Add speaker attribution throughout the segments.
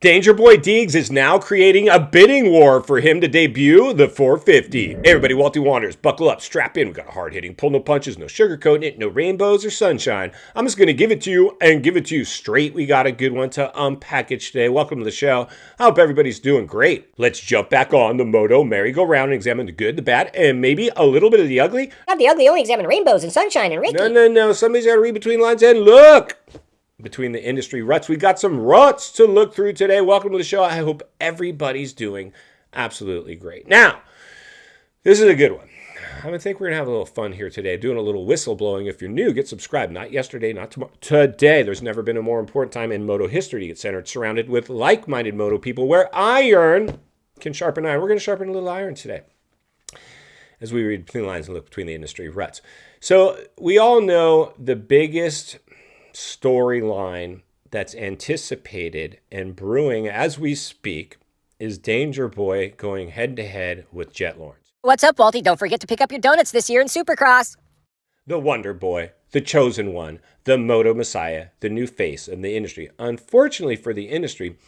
Speaker 1: Danger Boy Deegs is now creating a bidding war for him to debut the 450. Hey everybody, Walty Wanderers, buckle up, strap in. We got a hard hitting, pull no punches, no sugarcoating it, no rainbows or sunshine. I'm just going to give it to you and give it to you straight. We got a good one to unpackage today. Welcome to the show. I hope everybody's doing great. Let's jump back on the Moto merry-go-round and examine the good, the bad, and maybe a little bit of the ugly.
Speaker 2: Not the ugly, only examine rainbows and sunshine and Ricky.
Speaker 1: No. Somebody's got to read between lines and look. Between the industry ruts. We got some ruts to look through today. Welcome to the show. I hope everybody's doing absolutely great. Now, this is a good one. I think we're going to have a little fun here today, doing a little whistle blowing. If you're new, get subscribed. Not yesterday, not tomorrow. Today. There's never been a more important time in Moto history to get centered, surrounded with like-minded Moto people where iron can sharpen iron. We're going to sharpen a little iron today as we read between the lines and look between the industry ruts. So we all know the biggest storyline that's anticipated and brewing as we speak is Danger Boy going head-to-head with Jett Lawrence.
Speaker 2: What's up, Walty? Don't forget to pick up your donuts this year in Supercross.
Speaker 1: The Wonder Boy, the chosen one, the Moto Messiah, the new face of the industry. Unfortunately for the industry,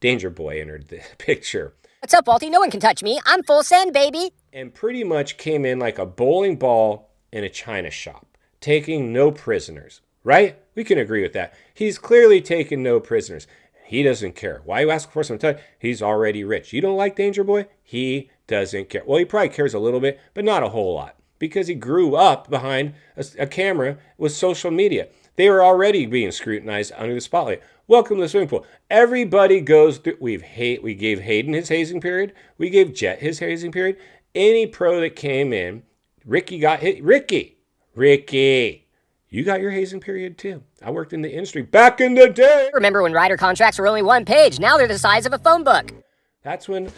Speaker 1: Danger Boy entered the picture.
Speaker 2: What's up, Walty? No one can touch me. I'm full send, baby.
Speaker 1: And pretty much came in like a bowling ball in a china shop, taking no prisoners. Right? We can agree with that. He's clearly taken no prisoners. He doesn't care. Why you ask for some time? He's already rich. You don't like Danger Boy? He doesn't care. Well, he probably cares a little bit, but not a whole lot. Because he grew up behind a camera with social media. They were already being scrutinized under the spotlight. Welcome to the swimming pool. Everybody goes through. We gave Hayden his hazing period. We gave Jett his hazing period. Any pro that came in, Ricky got hit. Ricky. You got your hazing period too. I worked in the industry back in the day.
Speaker 2: Remember when rider contracts were only one page? Now they're the size of a phone book.
Speaker 1: That's when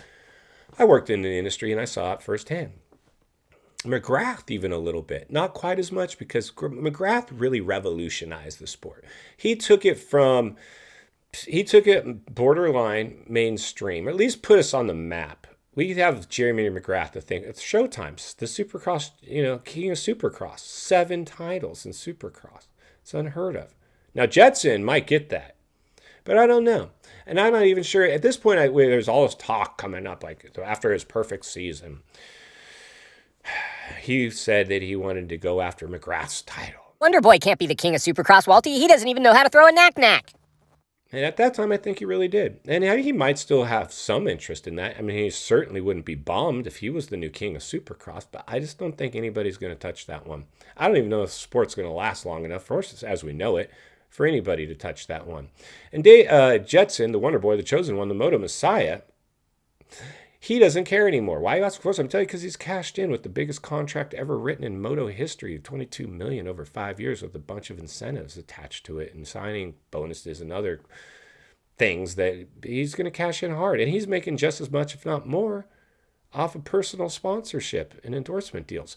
Speaker 1: I worked in the industry and I saw it firsthand. McGrath even a little bit. Not quite as much because McGrath really revolutionized the sport. He took it borderline mainstream, or at least put us on the map. We have Jeremy McGrath to think. It's Showtime's the Supercross, king of Supercross. 7 titles in Supercross. It's unheard of. Now, Jetson might get that, but I don't know. And I'm not even sure. At this point, there's all this talk coming up, like after his perfect season. He said that he wanted to go after McGrath's title.
Speaker 2: Wonder Boy can't be the king of Supercross, Walty. He doesn't even know how to throw a knack-knack.
Speaker 1: And at that time, I think he really did. And he might still have some interest in that. I mean, he certainly wouldn't be bummed if he was the new king of Supercross, but I just don't think anybody's going to touch that one. I don't even know if the sport's going to last long enough, for us, as we know it, for anybody to touch that one. And Jetson, the Wonder Boy, the chosen one, the Moto Messiah, he doesn't care anymore. Why you ask for? I'm telling you, because he's cashed in with the biggest contract ever written in Moto history, $22 million over 5 years with a bunch of incentives attached to it and signing bonuses and other things that he's going to cash in hard. And he's making just as much, if not more, off of personal sponsorship and endorsement deals.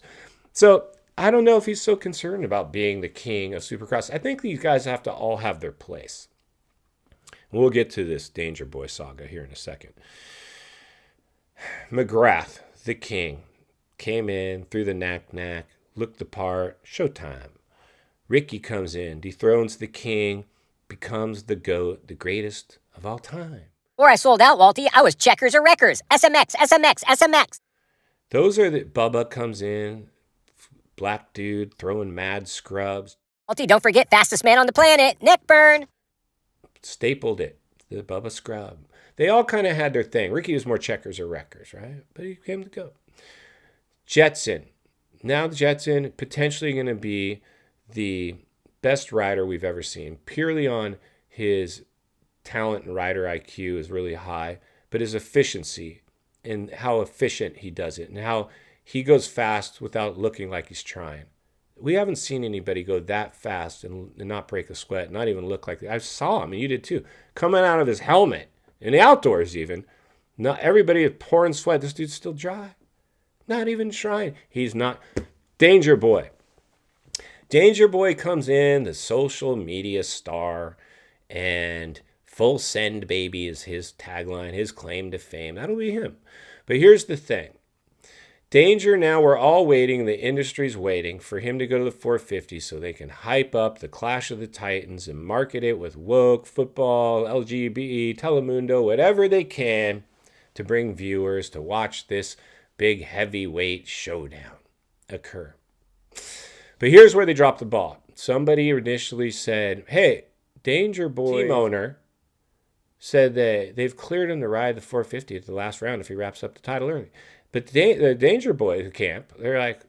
Speaker 1: So I don't know if he's so concerned about being the king of Supercross. I think these guys have to all have their place. We'll get to this Danger Boy saga here in a second. McGrath, the king, came in, threw the knack-knack, looked the part, showtime. Ricky comes in, dethrones the king, becomes the GOAT, the greatest of all time.
Speaker 2: Before I sold out, Walty, I was checkers or wreckers. SMX.
Speaker 1: Those are the Bubba comes in, black dude, throwing mad scrubs.
Speaker 2: Walty, don't forget fastest man on the planet, neck burn.
Speaker 1: Stapled it, the Bubba scrub. They all kind of had their thing. Ricky was more checkers or wreckers, right? But he came to go. Jetson. Now Jetson potentially going to be the best rider we've ever seen. Purely on his talent and rider IQ is really high. But his efficiency and how efficient he does it. And how he goes fast without looking like he's trying. We haven't seen anybody go that fast and not break a sweat. Not even look like that. I saw him, and you did too. Coming out of his helmet. In the outdoors even. Not everybody is pouring sweat. This dude's still dry. Not even trying. He's not. Danger Boy. Danger Boy comes in, the social media star, and full send baby is his tagline, his claim to fame. That'll be him. But here's the thing. Danger now, we're all waiting, the industry's waiting for him to go to the 450 so they can hype up the Clash of the Titans and market it with woke, football, LGBT, Telemundo, whatever they can to bring viewers to watch this big heavyweight showdown occur. But here's where they dropped the ball. Somebody initially said, hey, Danger Boy team owner said that they've cleared him to ride the 450 at the last round if he wraps up the title early. But the Danger Boy camp, they're like,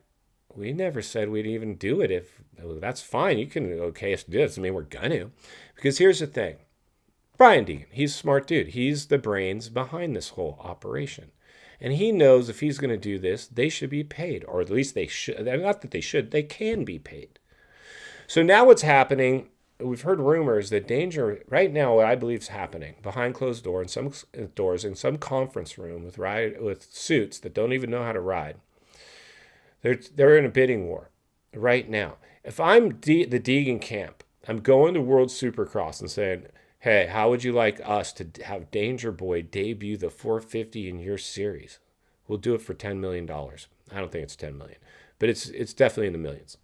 Speaker 1: we never said we'd even do it. If that's fine, you can okay us to do this. I mean, we're gonna. Because here's the thing. Brian Deegan, he's a smart dude. He's the brains behind this whole operation. And he knows if he's going to do this, they should be paid. Or at least they should. Not that they should. They can be paid. So now what's happening, we've heard rumors that Danger, right now what I believe is happening, behind closed doors in some conference room with suits that don't even know how to ride, they're in a bidding war right now. If I'm the Deegan camp, I'm going to World Supercross and saying, hey, how would you like us to have Danger Boy debut the 450 in your series? We'll do it for $10 million. I don't think it's $10 million, but it's definitely in the millions.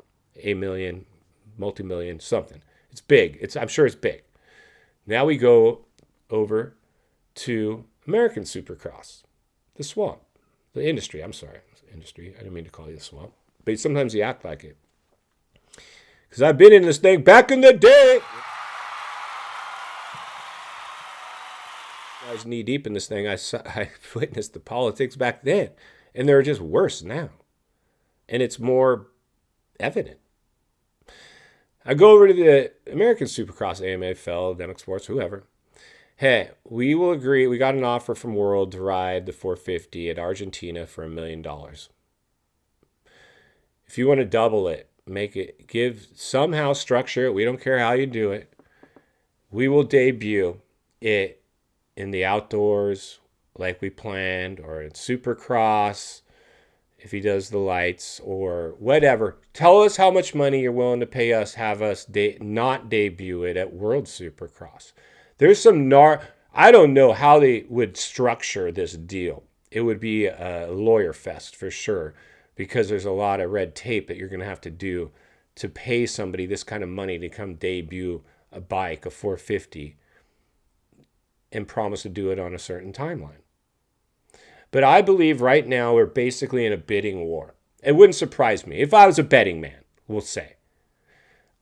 Speaker 1: $1 million, multi-million, something. It's big. I'm sure it's big. Now we go over to American Supercross, the swamp, the industry. I'm sorry, industry. I didn't mean to call you the swamp, but sometimes you act like it. Because I've been in this thing back in the day. I was knee deep in this thing. I witnessed the politics back then, and they're just worse now. And it's more evident. I go over to the American Supercross, AMA, FL, Demic Sports, whoever. Hey, we will agree. We got an offer from World to ride the 450 at Argentina for $1 million. If you want to double it, somehow structure it. We don't care how you do it. We will debut it in the outdoors like we planned, or in Supercross if he does the lights or whatever. Tell us how much money you're willing to pay us, have us not debut it at World Supercross. There's some I don't know how they would structure this deal. It would be a lawyer fest for sure, because there's a lot of red tape that you're going to have to do to pay somebody this kind of money to come debut a bike, a 450, and promise to do it on a certain timeline. But I believe right now we're basically in a bidding war. It wouldn't surprise me. If I was a betting man, we'll say,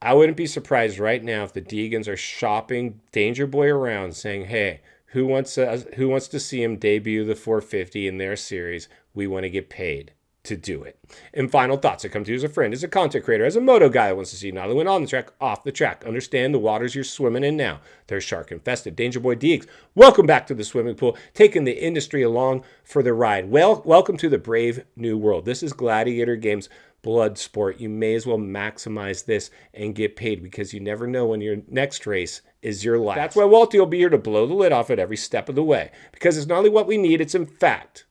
Speaker 1: I wouldn't be surprised right now if the Deegans are shopping Danger Boy around saying, hey, who wants to see him debut the 450 in their series? We want to get paid to do it. And final thoughts. I come to you as a friend, as a content creator, as a moto guy that wants to see not only win on the track, off the track. Understand the waters you're swimming in now. They're shark infested. Danger Boy Deegs, welcome back to the swimming pool, taking the industry along for the ride. Well, welcome to the brave new world. This is Gladiator Games blood sport. You may as well maximize this and get paid, because you never know when your next race is your last. That's why Walty will be here to blow the lid off at every step of the way, because it's not only what we need, it's in fact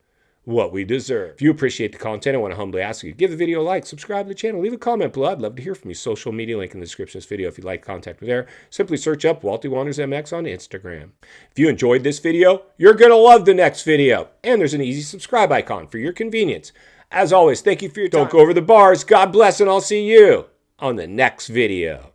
Speaker 1: what we deserve. If you appreciate the content, I want to humbly ask you, give the video a like, subscribe to the channel, leave a comment below. I'd love to hear from you. Social media link in the description of this video if you'd like contact me there. Simply search up Walty Wanders MX on Instagram. If you enjoyed this video, you're going to love the next video. And there's an easy subscribe icon for your convenience. As always, thank you for your time. Don't go over the bars. God bless, and I'll see you on the next video.